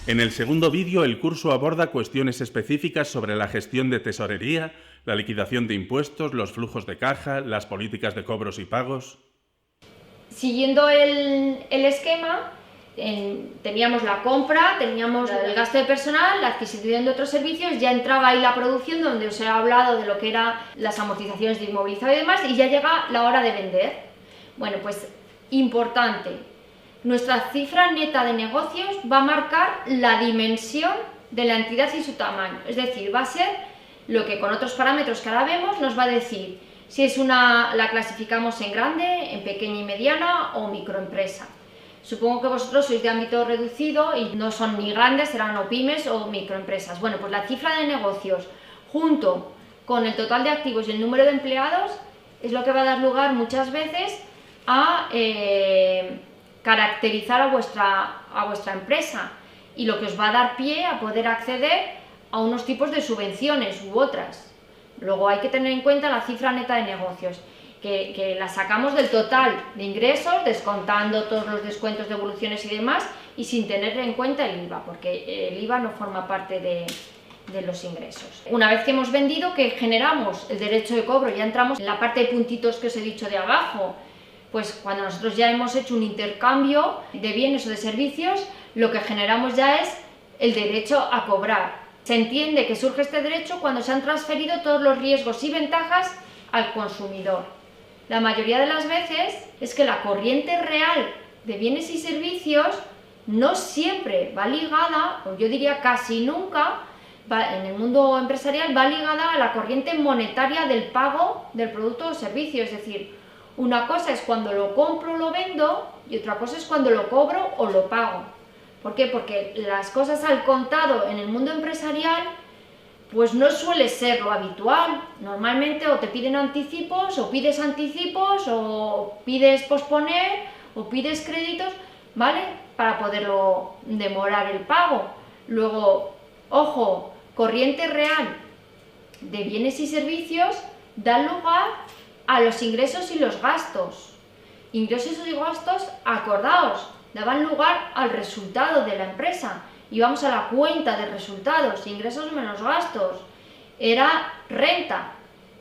En el segundo vídeo, el curso aborda cuestiones específicas sobre la gestión de tesorería, la liquidación de impuestos, los flujos de caja, las políticas de cobros y pagos. Siguiendo el esquema, teníamos la compra, teníamos el gasto de personal, la adquisición de otros servicios, ya entraba ahí la producción, donde os he hablado de lo que eran las amortizaciones de inmovilizado y demás, y ya llega la hora de vender. Bueno, pues importante, nuestra cifra neta de negocios va a marcar la dimensión de la entidad y su tamaño, es decir, va a ser lo que con otros parámetros que ahora vemos nos va a decir si es la clasificamos en grande, en pequeña y mediana o microempresa. Supongo que vosotros sois de ámbito reducido y no son ni grandes, serán o pymes o microempresas. Bueno, pues la cifra de negocios junto con el total de activos y el número de empleados es lo que va a dar lugar muchas veces a caracterizar a vuestra empresa y lo que os va a dar pie a poder acceder a unos tipos de subvenciones u otras. Luego hay que tener en cuenta la cifra neta de negocios, que la sacamos del total de ingresos, descontando todos los descuentos, devoluciones y demás, y sin tener en cuenta el IVA, porque el IVA no forma parte de los ingresos. Una vez que hemos vendido, que generamos el derecho de cobro, ya entramos en la parte de puntitos que os he dicho de abajo, pues cuando nosotros ya hemos hecho un intercambio de bienes o de servicios, lo que generamos ya es el derecho a cobrar. Se entiende que surge este derecho cuando se han transferido todos los riesgos y ventajas al consumidor. La mayoría de las veces es que la corriente real de bienes y servicios no siempre va ligada, o yo diría casi nunca, en el mundo empresarial va ligada a la corriente monetaria del pago del producto o servicio. Es decir, una cosa es cuando lo compro o lo vendo y otra cosa es cuando lo cobro o lo pago. ¿Por qué? Porque las cosas al contado en el mundo empresarial pues no suele ser lo habitual. Normalmente o te piden anticipos o pides posponer o pides créditos, ¿vale? Para poderlo demorar el pago. Luego, ojo, corriente real de bienes y servicios da lugar a los ingresos y los gastos. Ingresos y gastos acordados daban lugar al resultado de la empresa. Íbamos a la cuenta de resultados, ingresos menos gastos, era renta.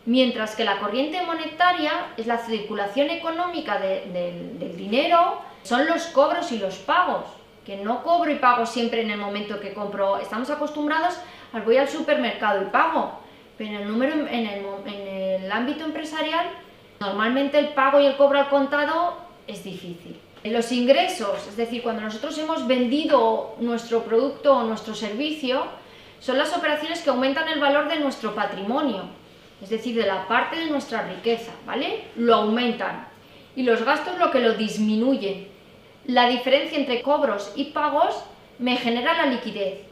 Mientras que la corriente monetaria es la circulación económica del dinero, son los cobros y los pagos, que no cobro y pago siempre en el momento que compro. Estamos acostumbrados a voy al supermercado y pago, pero en el ámbito empresarial normalmente el pago y el cobro al contado es difícil. Los ingresos, es decir, cuando nosotros hemos vendido nuestro producto o nuestro servicio, son las operaciones que aumentan el valor de nuestro patrimonio, es decir, de la parte de nuestra riqueza, ¿vale? Lo aumentan. Y los gastos lo que lo disminuyen. La diferencia entre cobros y pagos me genera la liquidez.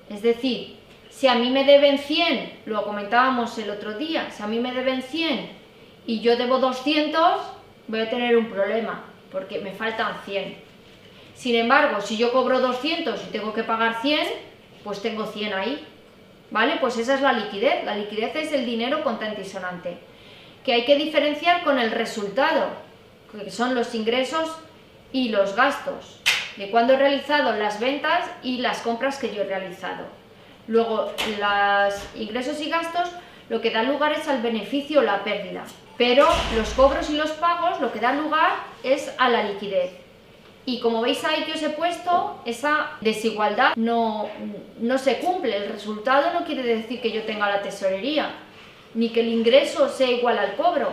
Es decir, si a mí me deben 100, lo comentábamos el otro día, si a mí me deben 100 y yo debo 200, voy a tener un problema, porque me faltan 100. Sin embargo, si yo cobro 200 y tengo que pagar 100, pues tengo 100 ahí, ¿vale? Pues esa es la liquidez. La liquidez es el dinero contante y sonante, que hay que diferenciar con el resultado, que son los ingresos y los gastos, de cuando he realizado las ventas y las compras que yo he realizado. Luego, los ingresos y gastos lo que da lugar es al beneficio o la pérdida, pero los cobros y los pagos lo que dan lugar es a la liquidez. Y como veis ahí que os he puesto, esa desigualdad no se cumple. El resultado no quiere decir que yo tenga la tesorería, ni que el ingreso sea igual al cobro,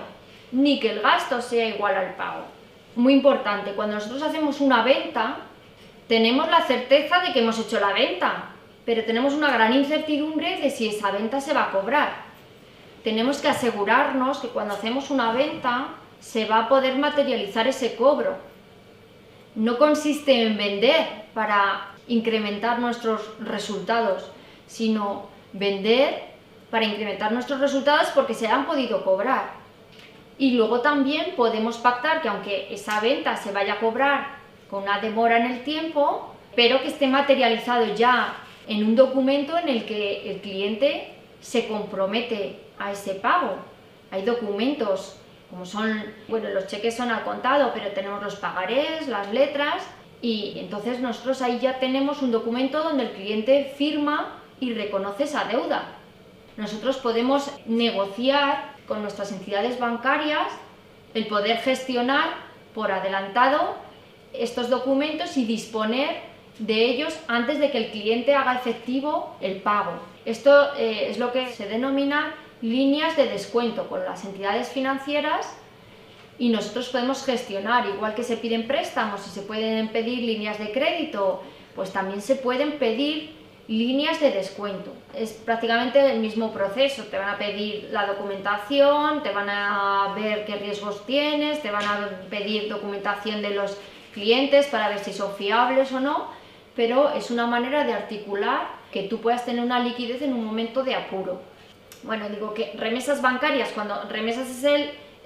ni que el gasto sea igual al pago. Muy importante, cuando nosotros hacemos una venta, tenemos la certeza de que hemos hecho la venta, pero tenemos una gran incertidumbre de si esa venta se va a cobrar. Tenemos que asegurarnos que cuando hacemos una venta se va a poder materializar ese cobro. No consiste en vender para incrementar nuestros resultados, sino vender para incrementar nuestros resultados porque se han podido cobrar. Y luego también podemos pactar que aunque esa venta se vaya a cobrar con una demora en el tiempo, pero que esté materializado ya en un documento en el que el cliente se compromete a ese pago. Hay documentos como son, bueno, los cheques son al contado, pero tenemos los pagarés, las letras, Y entonces nosotros ahí ya tenemos un documento donde el cliente firma y reconoce esa deuda. Nosotros podemos negociar con nuestras entidades bancarias el poder gestionar por adelantado estos documentos y disponer de ellos antes de que el cliente haga efectivo el pago. Esto es lo que se denomina líneas de descuento con las entidades financieras, y nosotros podemos gestionar, igual que se piden préstamos y se pueden pedir líneas de crédito, pues también se pueden pedir líneas de descuento. Es prácticamente el mismo proceso. Te van a pedir la documentación, te van a ver qué riesgos tienes, te van a pedir documentación de los clientes para ver si son fiables o no, pero es una manera de articular que tú puedas tener una liquidez en un momento de apuro. Bueno, digo que remesas bancarias, cuando remesas es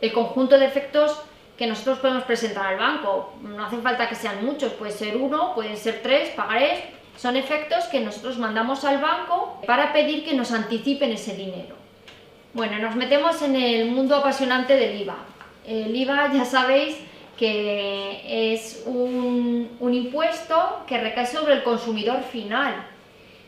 el conjunto de efectos que nosotros podemos presentar al banco. No hace falta que sean muchos, puede ser uno, pueden ser 3 pagarés. Son efectos que nosotros mandamos al banco para pedir que nos anticipen ese dinero. Bueno, nos metemos en el mundo apasionante del IVA. El IVA, ya sabéis que es un impuesto que recae sobre el consumidor final.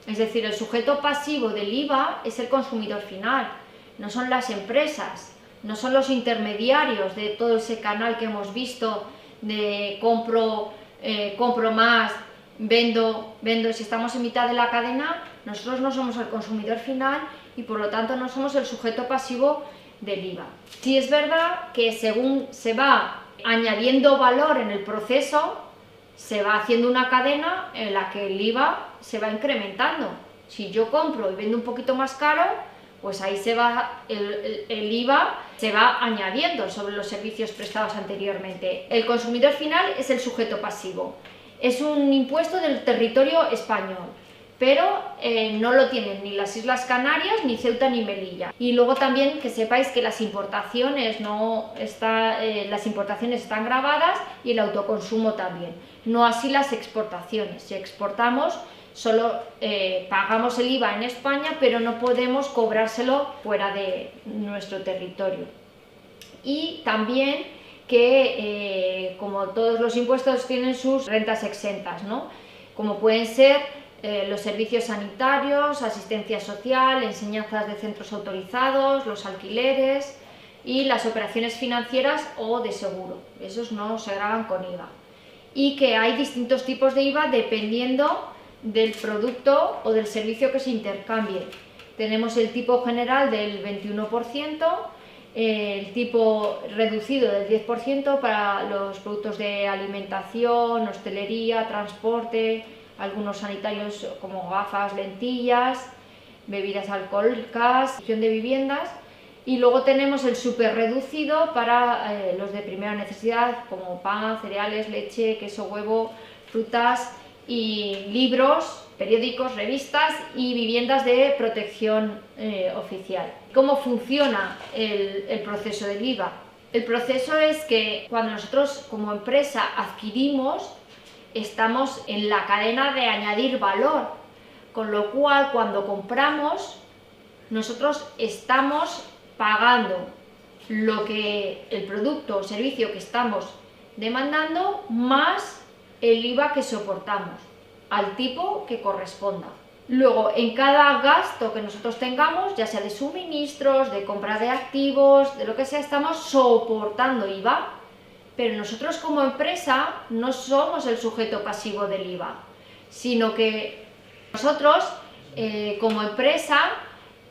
Es decir, el sujeto pasivo del IVA es el consumidor final, no son las empresas. No son los intermediarios de todo ese canal que hemos visto de compro más, vendo. Si estamos en mitad de la cadena, nosotros no somos el consumidor final y por lo tanto no somos el sujeto pasivo del IVA. Sí es verdad que según se va añadiendo valor en el proceso, se va haciendo una cadena en la que el IVA se va incrementando. Si yo compro y vendo un poquito más caro, pues ahí se va el IVA se va añadiendo sobre los servicios prestados anteriormente. El consumidor final es el sujeto pasivo. Es un impuesto del territorio español, pero no lo tienen ni las Islas Canarias, ni Ceuta, ni Melilla. Y luego también que sepáis que las importaciones están gravadas y el autoconsumo también. No así las exportaciones. Si exportamos, solo pagamos el IVA en España, pero no podemos cobrárselo fuera de nuestro territorio. Y también que, como todos los impuestos, tienen sus rentas exentas, ¿no? Como pueden ser los servicios sanitarios, asistencia social, enseñanzas de centros autorizados, los alquileres y las operaciones financieras o de seguro. Esos no se gravan con IVA. Y que hay distintos tipos de IVA dependiendo del producto o del servicio que se intercambie. Tenemos el tipo general del 21%, el tipo reducido del 10% para los productos de alimentación, hostelería, transporte, algunos sanitarios como gafas, lentillas, bebidas alcohólicas, gestión de viviendas, y luego tenemos el súper reducido para los de primera necesidad como pan, cereales, leche, queso, huevo, frutas y libros, periódicos, revistas y viviendas de protección oficial. ¿Cómo funciona el proceso del IVA? El proceso es que cuando nosotros como empresa adquirimos, estamos en la cadena de añadir valor, con lo cual cuando compramos nosotros estamos pagando lo que el producto o servicio que estamos demandando más el IVA que soportamos, al tipo que corresponda. Luego, en cada gasto que nosotros tengamos, ya sea de suministros, de compra de activos, de lo que sea, estamos soportando IVA. Pero nosotros como empresa no somos el sujeto pasivo del IVA, sino que nosotros como empresa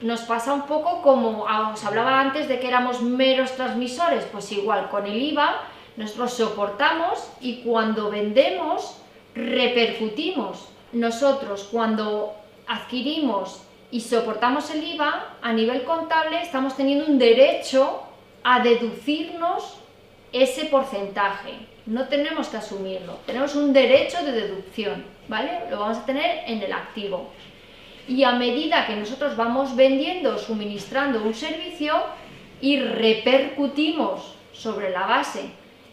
nos pasa un poco como os hablaba antes de que éramos meros transmisores, pues igual con el IVA nosotros soportamos y cuando vendemos repercutimos. Nosotros cuando adquirimos y soportamos el IVA, a nivel contable estamos teniendo un derecho a deducirnos ese porcentaje. No tenemos que asumirlo, tenemos un derecho de deducción, ¿vale? Lo vamos a tener en el activo. Y a medida que nosotros vamos vendiendo, suministrando un servicio y repercutimos sobre la base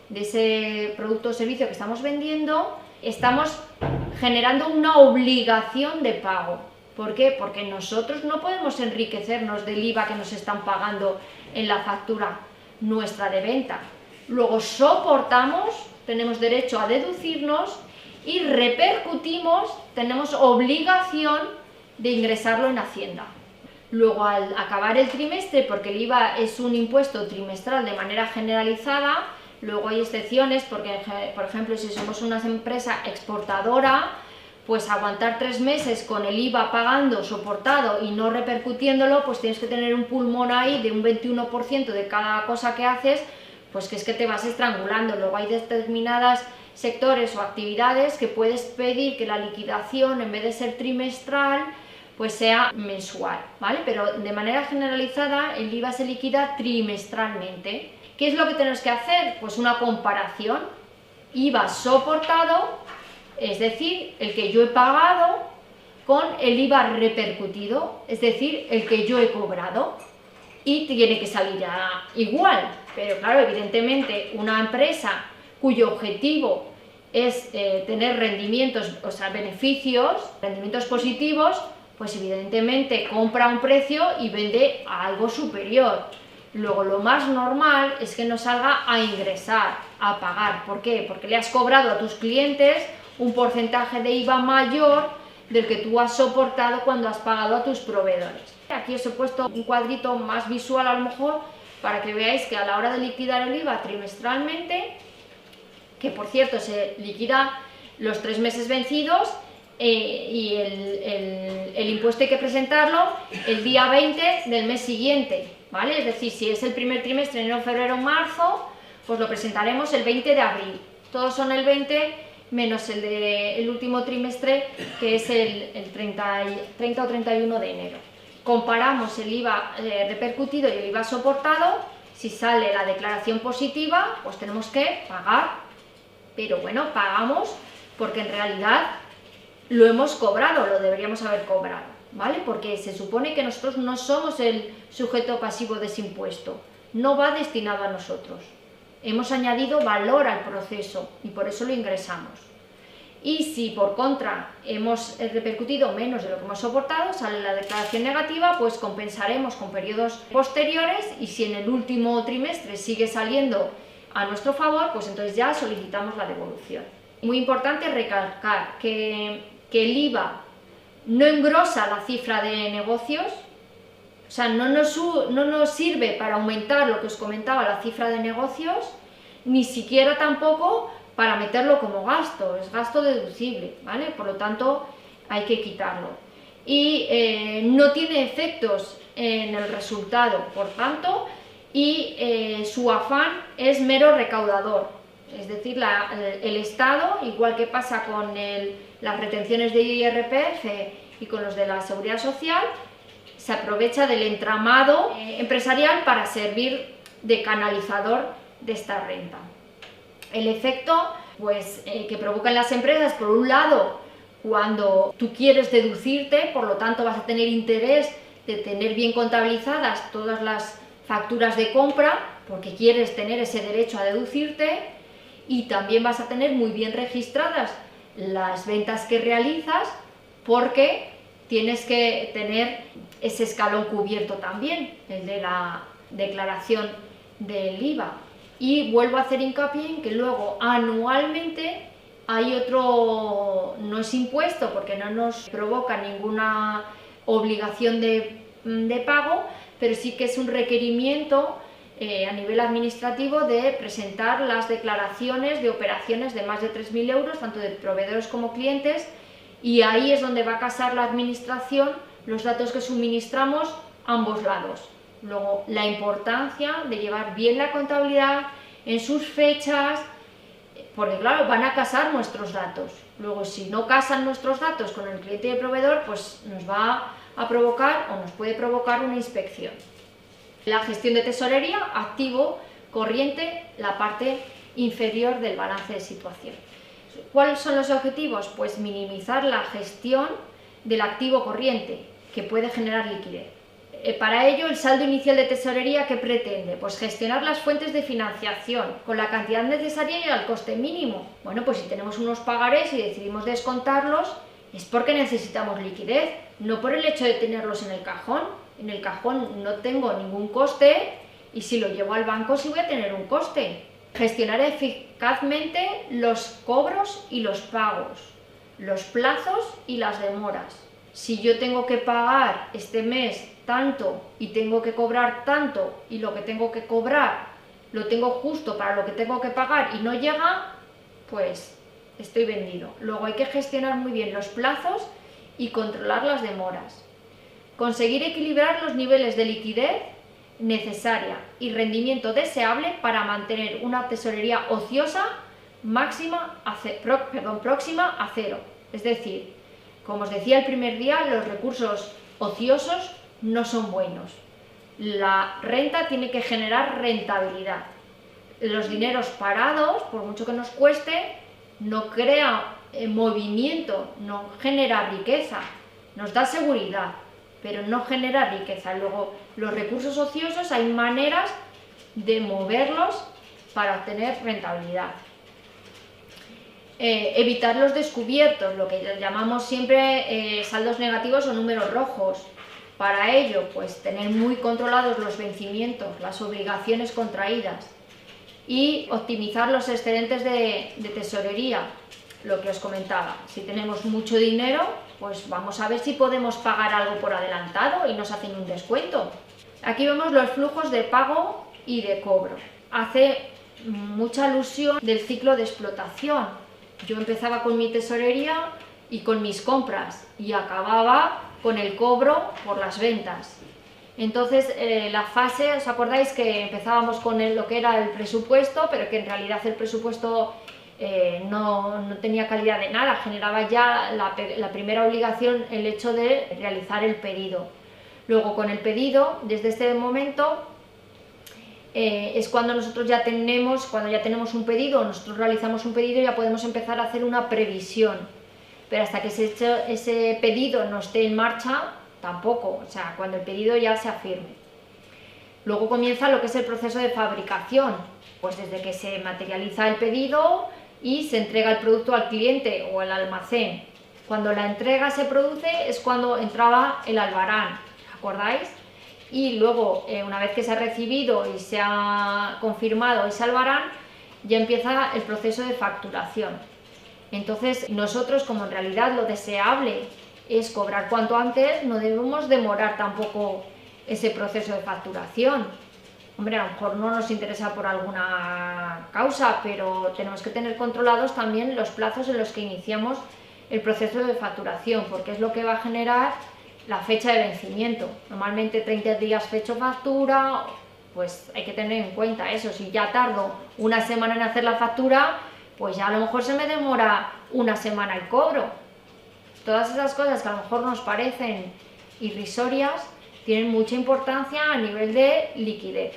de ese producto o servicio que estamos vendiendo, estamos generando una obligación de pago. ¿Por qué? Porque nosotros no podemos enriquecernos del IVA que nos están pagando en la factura nuestra de venta. Luego soportamos, tenemos derecho a deducirnos y repercutimos, tenemos obligación de ingresarlo en Hacienda. Luego, al acabar el trimestre, porque el IVA es un impuesto trimestral de manera generalizada, luego hay excepciones, porque, por ejemplo, si somos una empresa exportadora, pues aguantar 3 meses con el IVA pagando, soportado y no repercutiéndolo, pues tienes que tener un pulmón ahí de un 21% de cada cosa que haces, pues que es que te vas estrangulando. Luego hay determinados sectores o actividades que puedes pedir que la liquidación, en vez de ser trimestral, pues sea mensual, ¿vale? Pero de manera generalizada el IVA se liquida trimestralmente. ¿Qué es lo que tenemos que hacer? Pues una comparación. IVA soportado, es decir, el que yo he pagado, con el IVA repercutido, es decir, el que yo he cobrado. Y tiene que salir igual, pero claro, evidentemente una empresa cuyo objetivo es tener rendimientos, o sea, beneficios, rendimientos positivos, pues evidentemente compra un precio y vende a algo superior. Luego lo más normal es que no salga a ingresar, a pagar. ¿Por qué? Porque le has cobrado a tus clientes un porcentaje de IVA mayor del que tú has soportado cuando has pagado a tus proveedores. Aquí os he puesto un cuadrito más visual a lo mejor para que veáis que a la hora de liquidar el IVA trimestralmente, que por cierto se liquida los 3 meses vencidos, y el impuesto hay que presentarlo el día 20 del mes siguiente, ¿vale? Es decir, si es el primer trimestre, enero, febrero, marzo, pues lo presentaremos el 20 de abril. Todos son el 20 menos el último trimestre, que es el 30 o 31 de enero. Comparamos el IVA repercutido y el IVA soportado. Si sale la declaración positiva, pues tenemos que pagar. Pero bueno, pagamos porque en realidad lo hemos cobrado, lo deberíamos haber cobrado, ¿vale? Porque se supone que nosotros no somos el sujeto pasivo de ese impuesto, no va destinado a nosotros. Hemos añadido valor al proceso y por eso lo ingresamos. Y si por contra hemos repercutido menos de lo que hemos soportado, sale la declaración negativa, pues compensaremos con periodos posteriores, y si en el último trimestre sigue saliendo a nuestro favor, pues entonces ya solicitamos la devolución. Muy importante recalcar que el IVA no engrosa la cifra de negocios, o sea, no nos sirve para aumentar lo que os comentaba, la cifra de negocios, ni siquiera tampoco para meterlo como gasto, es gasto deducible, ¿vale? Por lo tanto, hay que quitarlo. Y no tiene efectos en el resultado, por tanto, y su afán es mero recaudador. Es decir, el Estado, igual que pasa con las retenciones de IRPF y con los de la Seguridad Social, se aprovecha del entramado empresarial para servir de canalizador de esta renta. El efecto pues, que provocan las empresas, por un lado, cuando tú quieres deducirte, por lo tanto vas a tener interés de tener bien contabilizadas todas las facturas de compra, porque quieres tener ese derecho a deducirte, y también vas a tener muy bien registradas las ventas que realizas, porque tienes que tener ese escalón cubierto también, el de la declaración del IVA. Y vuelvo a hacer hincapié en que luego anualmente hay otro, no es impuesto porque no nos provoca ninguna obligación de pago, pero sí que es un requerimiento a nivel administrativo de presentar las declaraciones de operaciones de más de 3.000 euros, tanto de proveedores como clientes, y ahí es donde va a casar la administración los datos que suministramos a ambos lados. Luego, la importancia de llevar bien la contabilidad en sus fechas, porque claro, van a casar nuestros datos. Luego, si no casan nuestros datos con el cliente y el proveedor, pues nos va a provocar o nos puede provocar una inspección. La gestión de tesorería, activo, corriente, la parte inferior del balance de situación. ¿Cuáles son los objetivos? Pues minimizar la gestión del activo corriente, que puede generar liquidez. Para ello, el saldo inicial de tesorería, ¿qué pretende? Pues gestionar las fuentes de financiación con la cantidad necesaria y al coste mínimo. Bueno, pues si tenemos unos pagarés y decidimos descontarlos, es porque necesitamos liquidez, no por el hecho de tenerlos en el cajón. En el cajón no tengo ningún coste, y si lo llevo al banco sí voy a tener un coste. Gestionar eficazmente los cobros y los pagos, los plazos y las demoras. Si yo tengo que pagar este mes tanto y tengo que cobrar tanto y lo que tengo que cobrar lo tengo justo para lo que tengo que pagar y no llega, pues estoy vendido. Luego hay que gestionar muy bien los plazos y controlar las demoras. Conseguir equilibrar los niveles de liquidez necesaria y rendimiento deseable para mantener una tesorería ociosa próxima a cero. Es decir, como os decía el primer día, los recursos ociosos no son buenos. La renta tiene que generar rentabilidad. Los dineros parados, por mucho que nos cueste, no crea movimiento, no genera riqueza, nos da seguridad, pero no genera riqueza. Luego, los recursos ociosos hay maneras de moverlos para obtener rentabilidad. Evitar los descubiertos, lo que llamamos siempre saldos negativos o números rojos. Para ello, pues tener muy controlados los vencimientos, las obligaciones contraídas y optimizar los excedentes de tesorería, lo que os comentaba. Si tenemos mucho dinero, pues vamos a ver si podemos pagar algo por adelantado y nos hacen un descuento. Aquí vemos los flujos de pago y de cobro. Hace mucha alusión del ciclo de explotación. Yo empezaba con mi tesorería y con mis compras y acababa con el cobro por las ventas. Entonces la fase, ¿os acordáis que empezábamos con lo que era el presupuesto, pero que en realidad el presupuesto no tenía calidad de nada, generaba ya la primera obligación el hecho de realizar el pedido. Luego con el pedido, desde este momento, es cuando nosotros cuando ya tenemos un pedido, nosotros realizamos un pedido, ya podemos empezar a hacer una previsión. Pero hasta que ese pedido no esté en marcha, tampoco, o sea, cuando el pedido ya se afirme. Luego comienza lo que es el proceso de fabricación, pues desde que se materializa el pedido y se entrega el producto al cliente o al almacén. Cuando la entrega se produce es cuando entraba el albarán, ¿acordáis? Y luego, una vez que se ha recibido y se ha confirmado ese albarán, ya empieza el proceso de facturación. Entonces, nosotros, como en realidad lo deseable es cobrar cuanto antes, no debemos demorar tampoco ese proceso de facturación. Hombre, a lo mejor no nos interesa por alguna causa, pero tenemos que tener controlados también los plazos en los que iniciamos el proceso de facturación, porque es lo que va a generar la fecha de vencimiento. Normalmente 30 días fecho factura, pues hay que tener en cuenta eso. Si ya tardo una semana en hacer la factura, pues ya a lo mejor se me demora una semana el cobro. Todas esas cosas que a lo mejor nos parecen irrisorias tienen mucha importancia a nivel de liquidez.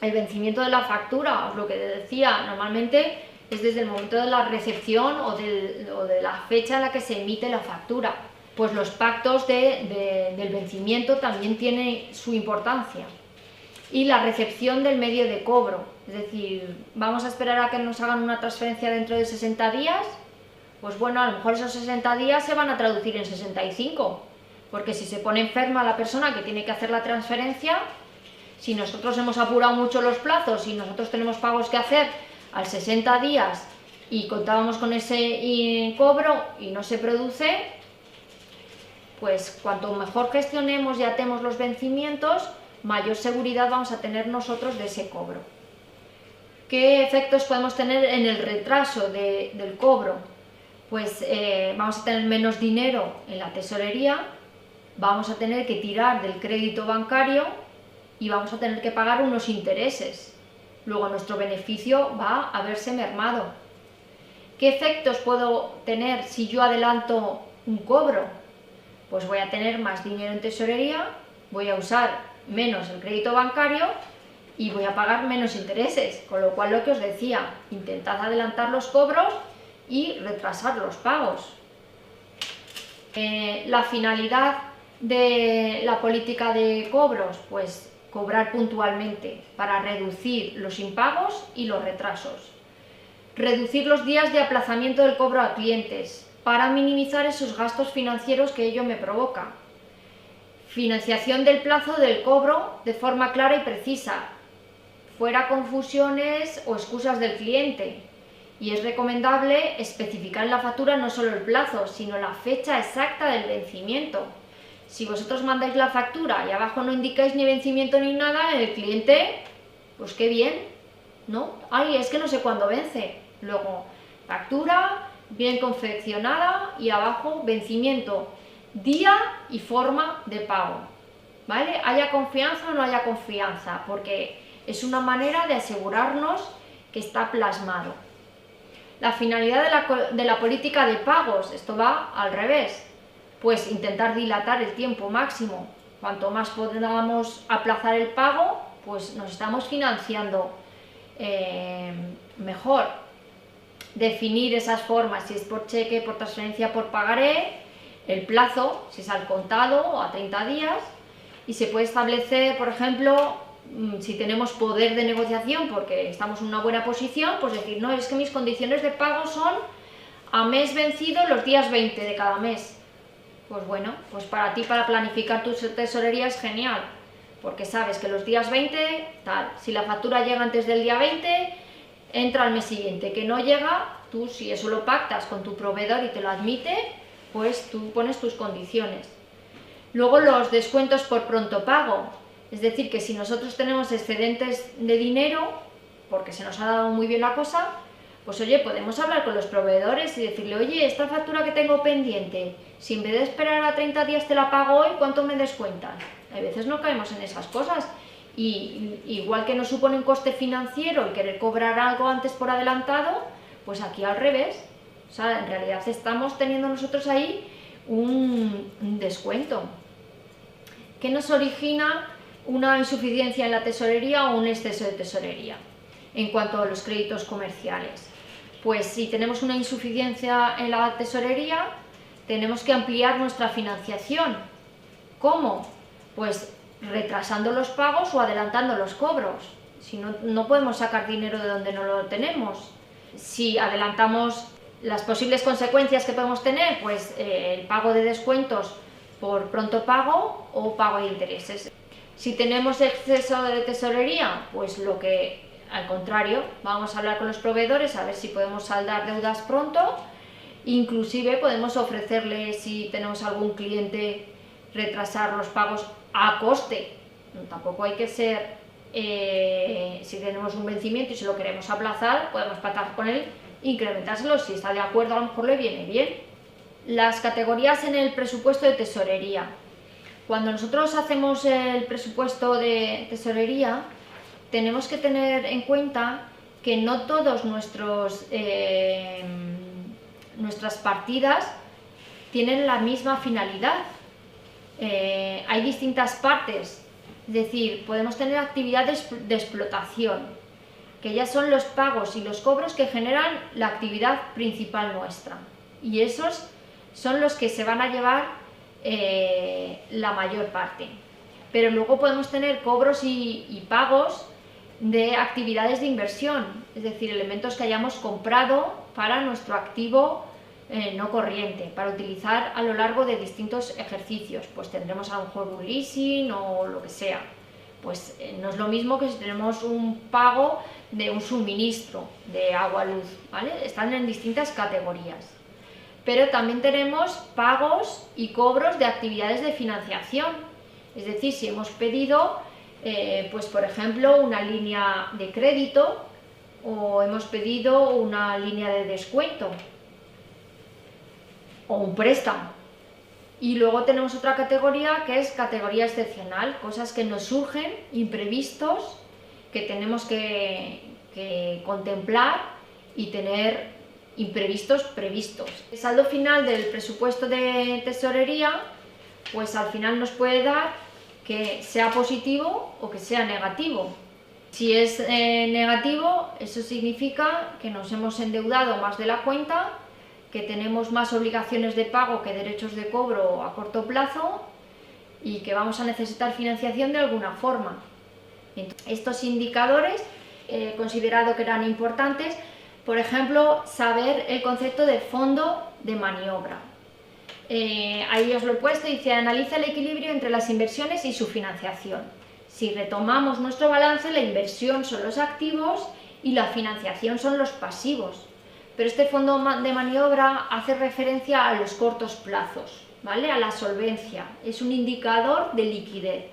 El vencimiento de la factura, os lo que decía, normalmente es desde el momento de la recepción o de la fecha en la que se emite la factura. Pues los pactos del vencimiento también tienen su importancia. Y la recepción del medio de cobro, es decir, vamos a esperar a que nos hagan una transferencia dentro de 60 días, pues bueno, a lo mejor esos 60 días se van a traducir en 65, porque si se pone enferma la persona que tiene que hacer la transferencia, si nosotros hemos apurado mucho los plazos y nosotros tenemos pagos que hacer al 60 días y contábamos con ese cobro y no se produce, pues cuanto mejor gestionemos y atemos los vencimientos, mayor seguridad vamos a tener nosotros de ese cobro. ¿Qué efectos podemos tener en el retraso del cobro? Pues vamos a tener menos dinero en la tesorería, vamos a tener que tirar del crédito bancario y vamos a tener que pagar unos intereses. Luego nuestro beneficio va a verse mermado. ¿Qué efectos puedo tener si yo adelanto un cobro? Pues voy a tener más dinero en tesorería, voy a usar menos el crédito bancario y voy a pagar menos intereses, con lo cual lo que os decía, intentad adelantar los cobros y retrasar los pagos. La finalidad de la política de cobros, pues cobrar puntualmente para reducir los impagos y los retrasos. Reducir los días de aplazamiento del cobro a clientes para minimizar esos gastos financieros que ello me provoca. Financiación del plazo del cobro de forma clara y precisa. fuera confusiones o excusas del cliente. Y es recomendable especificar en la factura no solo el plazo, sino la fecha exacta del vencimiento. Si vosotros mandáis la factura y abajo no indicáis ni vencimiento ni nada, el cliente, pues qué bien, ¿no? Ay, es que no sé cuándo vence. Luego, factura bien confeccionada y abajo vencimiento, día y forma de pago, ¿vale? Haya confianza o no haya confianza, porque es una manera de asegurarnos que está plasmado. La finalidad de la política de pagos, esto va al revés, pues intentar dilatar el tiempo máximo. Cuanto más podamos aplazar el pago, pues nos estamos financiando mejor. Definir esas formas, si es por cheque, por transferencia, por pagaré, el plazo, si es al contado o a 30 días, y se puede establecer, por ejemplo, si tenemos poder de negociación porque estamos en una buena posición, pues decir, no, es que mis condiciones de pago son a mes vencido los días 20 de cada mes. Pues bueno, pues para ti, para planificar tu tesorería es genial, porque sabes que los días 20, tal, si la factura llega antes del día 20, entra al mes siguiente, que no llega, tú si eso lo pactas con tu proveedor y te lo admite, pues tú pones tus condiciones. Luego los descuentos por pronto pago. Es decir, que si nosotros tenemos excedentes de dinero, porque se nos ha dado muy bien la cosa, pues oye, podemos hablar con los proveedores y decirle, oye, esta factura que tengo pendiente, si en vez de esperar a 30 días te la pago hoy, ¿cuánto me descuentan? A veces no caemos en esas cosas. Y igual que nos supone un coste financiero el querer cobrar algo antes por adelantado, pues aquí al revés. O sea, en realidad estamos teniendo nosotros ahí un descuento. ¿Qué nos origina una insuficiencia en la tesorería o un exceso de tesorería en cuanto a los créditos comerciales? Pues si tenemos una insuficiencia en la tesorería, tenemos que ampliar nuestra financiación. ¿Cómo? Pues retrasando los pagos o adelantando los cobros. Si no, no podemos sacar dinero de donde no lo tenemos. Si adelantamos las posibles consecuencias que podemos tener, pues el pago de descuentos por pronto pago o pago de intereses. Si tenemos exceso de tesorería, pues al contrario, vamos a hablar con los proveedores a ver si podemos saldar deudas pronto. Inclusive podemos ofrecerles, si tenemos algún cliente, retrasar los pagos a coste. Tampoco hay que ser, si tenemos un vencimiento y si lo queremos aplazar, podemos pactar con él, incrementárselo, si está de acuerdo a lo mejor le viene bien. Las categorías en el presupuesto de tesorería. Cuando nosotros hacemos el presupuesto de tesorería, tenemos que tener en cuenta que no todos nuestras partidas tienen la misma finalidad. Hay distintas partes, es decir, podemos tener actividades de explotación, que ya son los pagos y los cobros que generan la actividad principal nuestra, y esos son los que se van a llevar la mayor parte. Pero luego podemos tener cobros y pagos de actividades de inversión, es decir, elementos que hayamos comprado para nuestro activo no corriente, para utilizar a lo largo de distintos ejercicios. Pues tendremos a lo mejor un leasing o lo que sea. Pues no es lo mismo que si tenemos un pago de un suministro de agua, luz, ¿vale? Están en distintas categorías. Pero también tenemos pagos y cobros de actividades de financiación. Es decir, si hemos pedido, pues por ejemplo, una línea de crédito o hemos pedido una línea de descuento o un préstamo. Y luego tenemos otra categoría que es categoría excepcional, cosas que nos surgen, imprevistos, que tenemos que contemplar y tener imprevistos previstos. El saldo final del presupuesto de tesorería, pues al final nos puede dar que sea positivo o que sea negativo. Si es negativo, eso significa que nos hemos endeudado más de la cuenta, que tenemos más obligaciones de pago que derechos de cobro a corto plazo y que vamos a necesitar financiación de alguna forma. Entonces, estos indicadores he considerado que eran importantes. Por ejemplo, saber el concepto de fondo de maniobra. Ahí os lo he puesto, dice, analiza el equilibrio entre las inversiones y su financiación. Si retomamos nuestro balance, la inversión son los activos y la financiación son los pasivos. Pero este fondo de maniobra hace referencia a los cortos plazos, ¿vale? A la solvencia, es un indicador de liquidez.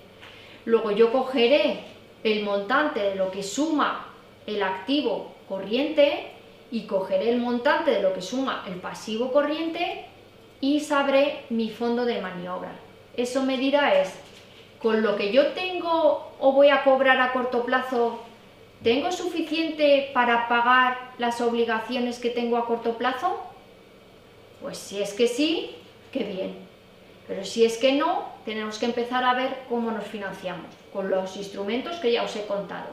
Luego yo cogeré el montante de lo que suma el activo corriente y cogeré el montante de lo que suma el pasivo corriente y sabré mi fondo de maniobra. Eso me dirá es, con lo que yo tengo o voy a cobrar a corto plazo, ¿tengo suficiente para pagar las obligaciones que tengo a corto plazo? Pues si es que sí, qué bien. Pero si es que no, tenemos que empezar a ver cómo nos financiamos, con los instrumentos que ya os he contado.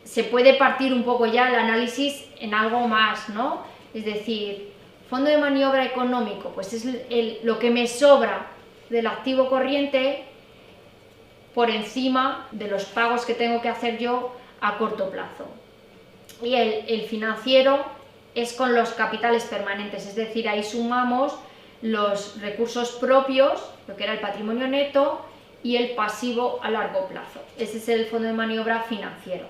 Se puede partir un poco ya el análisis en algo más, ¿no? Es decir, fondo de maniobra económico, pues es lo que me sobra del activo corriente por encima de los pagos que tengo que hacer yo a corto plazo. Y el financiero es con los capitales permanentes, es decir, ahí sumamos los recursos propios, lo que era el patrimonio neto, y el pasivo a largo plazo. Ese es el fondo de maniobra financiero.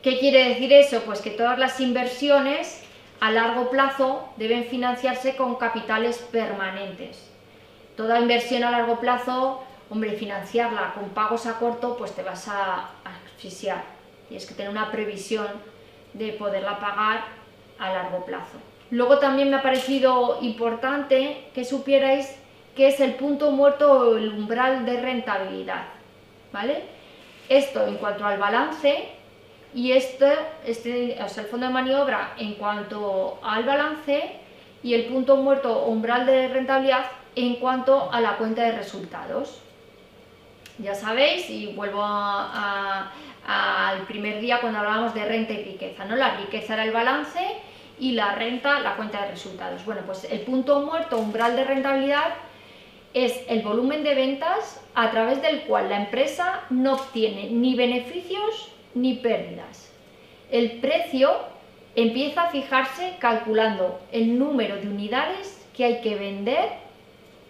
¿Qué quiere decir eso? Pues que todas las inversiones a largo plazo deben financiarse con capitales permanentes. Toda inversión a largo plazo, hombre, financiarla con pagos a corto, pues te vas a asfixiar. Tienes que tener una previsión de poderla pagar a largo plazo. Luego también me ha parecido importante que supierais qué es el punto muerto o el umbral de rentabilidad, ¿vale? Esto en cuanto al balance y o sea, el fondo de maniobra en cuanto al balance y el punto muerto o umbral de rentabilidad en cuanto a la cuenta de resultados. Ya sabéis, y vuelvo al primer día cuando hablábamos de renta y riqueza, ¿no? La riqueza era el balance y la renta, la cuenta de resultados. Bueno, pues el punto muerto, umbral de rentabilidad, es el volumen de ventas a través del cual la empresa no obtiene ni beneficios ni pérdidas. El precio empieza a fijarse calculando el número de unidades que hay que vender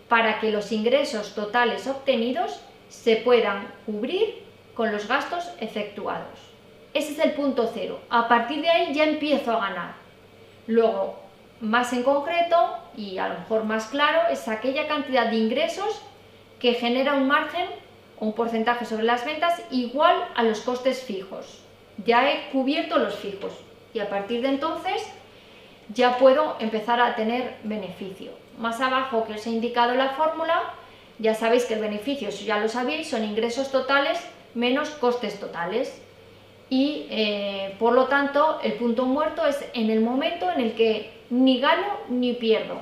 para que los ingresos totales obtenidos se puedan cubrir con los gastos efectuados. Ese es el punto cero. A partir de ahí ya empiezo a ganar. Luego, más en concreto y a lo mejor más claro, es aquella cantidad de ingresos que genera un margen o un porcentaje sobre las ventas igual a los costes fijos. Ya he cubierto los fijos y a partir de entonces ya puedo empezar a tener beneficio. Más abajo que os he indicado la fórmula, ya sabéis que el beneficio, eso ya lo sabéis, son ingresos totales menos costes totales. Y por lo tanto el punto muerto es en el momento en el que ni gano ni pierdo.